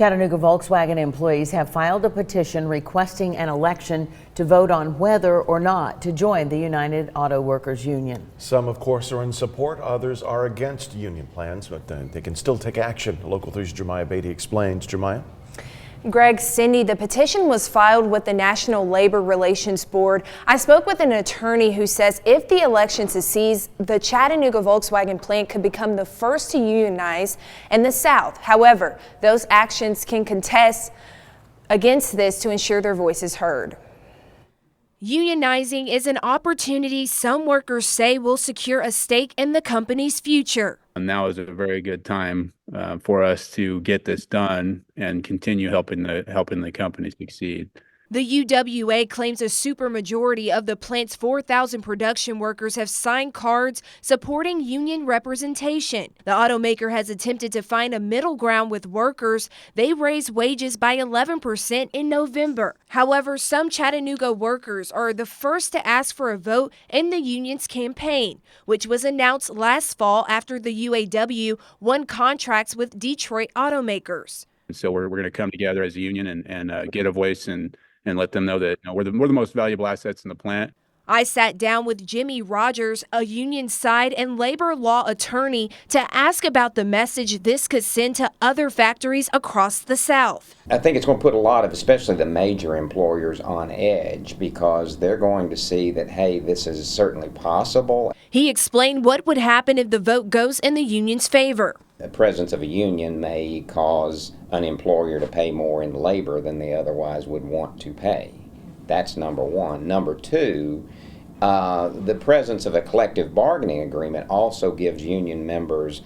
Chattanooga Volkswagen employees have filed a petition requesting an election to vote on whether or not to join the United Auto Workers Union. Some, of course, are in support. Others are against union plans, but they can still take action. Local 3's Jeremiah Beatty explains. Jeremiah? Greg, Cindy, the petition was filed with the National Labor Relations Board. I spoke with an attorney who says if the election succeeds, the Chattanooga Volkswagen plant could become the first to unionize in the South. However, those actions can contest against this to ensure their voice is heard. Unionizing is an opportunity some workers say will secure a stake in the company's future. And now is a very good time for us to get this done and continue helping the company succeed. The UWA claims a supermajority of the plant's 4,000 production workers have signed cards supporting union representation. The automaker has attempted to find a middle ground with workers. They raised wages by 11% in November. However, some Chattanooga workers are the first to ask for a vote in the union's campaign, which was announced last fall after the UAW won contracts with Detroit automakers. So we're going to come together as a union and get a voice and let them know that we're the most valuable assets in the plant. I sat down with Jimmy Rogers, a union side and labor law attorney, to ask about the message this could send to other factories across the South. I think it's going to put a lot of, especially the major employers, on edge because they're going to see that, hey, this is certainly possible. He explained what would happen if the vote goes in the union's favor. The presence of a union may cause an employer to pay more in labor than they otherwise would want to pay. That's number one. Number two, the presence of a collective bargaining agreement also gives union members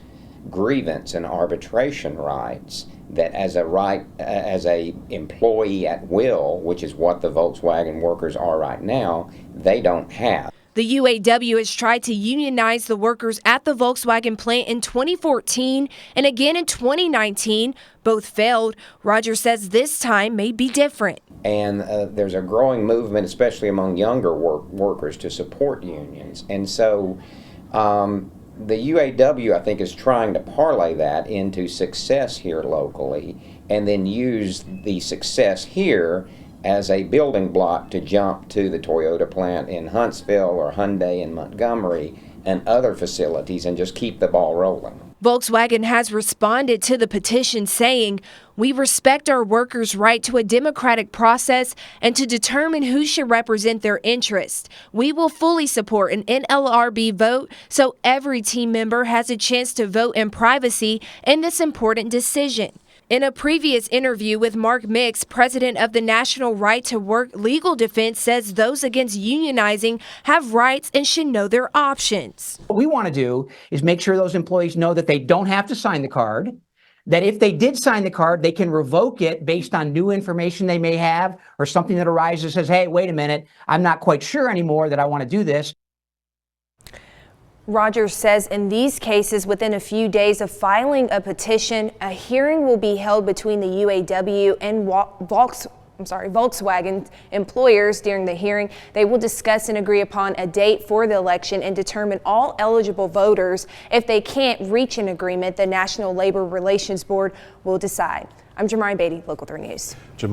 grievance and arbitration rights that as a employee at will, which is what the Volkswagen workers are right now, they don't have. The UAW has tried to unionize the workers at the Volkswagen plant in 2014 and again in 2019. Both failed. Rogers says this time may be different. And there's a growing movement, especially among younger workers, to support unions. And so the UAW, I think, is trying to parlay that into success here locally and then use the success here as a building block to jump to the Toyota plant in Huntsville or Hyundai in Montgomery and other facilities and just keep the ball rolling. Volkswagen has responded to the petition saying, "We respect our workers' right to a democratic process and to determine who should represent their interests. We will fully support an NLRB vote so every team member has a chance to vote in privacy in this important decision." In a previous interview with Mark Mix, president of the National Right to Work Legal Defense, says those against unionizing have rights and should know their options. What we want to do is make sure those employees know that they don't have to sign the card, that if they did sign the card, they can revoke it based on new information they may have or something that arises says, hey, wait a minute, I'm not quite sure anymore that I want to do this. Rogers says in these cases, within a few days of filing a petition, a hearing will be held between the UAW and Volkswagen employers. During the hearing, they will discuss and agree upon a date for the election and determine all eligible voters. If they can't reach an agreement, the National Labor Relations Board will decide. I'm Jeremiah Beatty, Local 3 News.